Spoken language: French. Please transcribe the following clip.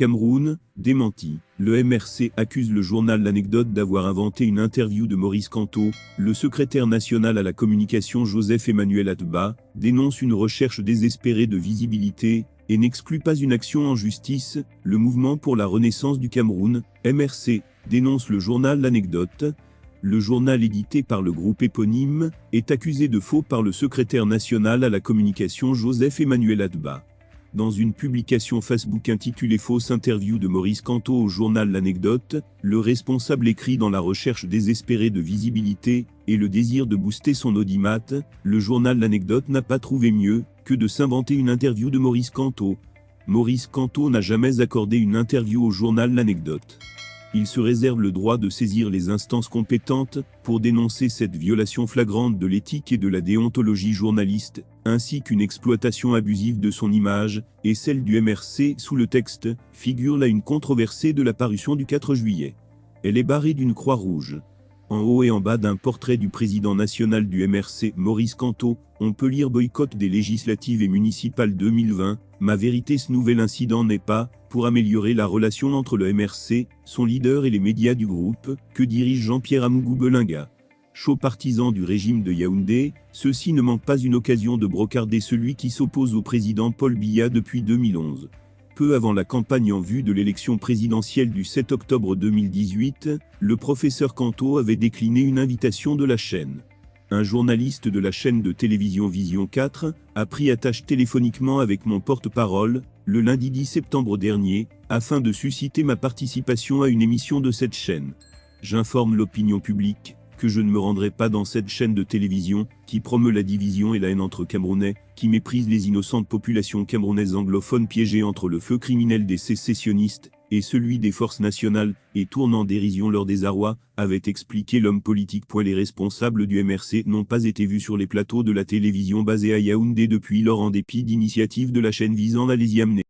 Cameroun, démenti. Le MRC accuse le journal L'Anecdote d'avoir inventé une interview de Maurice Kamto. Le secrétaire national à la communication Joseph-Emmanuel Ateba dénonce une recherche désespérée de visibilité et n'exclut pas une action en justice. Le mouvement pour la renaissance du Cameroun, MRC, dénonce le journal L'Anecdote. Le journal édité par le groupe éponyme est accusé de faux par le secrétaire national à la communication Joseph-Emmanuel Ateba. Dans une publication Facebook intitulée Fausse interview de Maurice Kamto au journal L'Anecdote, le responsable écrit dans la recherche désespérée de visibilité et le désir de booster son audimat, le journal L'Anecdote n'a pas trouvé mieux que de s'inventer une interview de Maurice Kamto. Maurice Kamto n'a jamais accordé une interview au journal L'Anecdote. Il se réserve le droit de saisir les instances compétentes pour dénoncer cette violation flagrante de l'éthique et de la déontologie journaliste, ainsi qu'une exploitation abusive de son image et celle du MRC. Sous le texte figure là une controversée de la parution du 4 juillet. Elle est barrée d'une croix rouge. En haut et en bas d'un portrait du président national du MRC, Maurice Kamto, on peut lire boycott des législatives et municipales 2020. Ma vérité, ce nouvel incident n'est pas pour améliorer la relation entre le MRC, son leader et les médias du groupe, que dirige Jean-Pierre Amougou Belinga. Chaud partisan du régime de Yaoundé, ceux-ci ne manquent pas une occasion de brocarder celui qui s'oppose au président Paul Biya depuis 2011. Peu avant la campagne en vue de l'élection présidentielle du 7 octobre 2018, le professeur Kamto avait décliné une invitation de la chaîne. Un journaliste de la chaîne de télévision Vision 4 a pris attache téléphoniquement avec mon porte-parole, le lundi 10 septembre dernier, afin de susciter ma participation à une émission de cette chaîne. J'informe l'opinion publique que je ne me rendrai pas dans cette chaîne de télévision qui promeut la division et la haine entre Camerounais, qui méprise les innocentes populations camerounaises anglophones piégées entre le feu criminel des sécessionnistes et celui des forces nationales, et tourne en dérision leur désarroi, avait expliqué l'homme politique. Les responsables du MRC n'ont pas été vus sur les plateaux de la télévision basée à Yaoundé depuis lors en dépit d'initiatives de la chaîne visant à les y amener.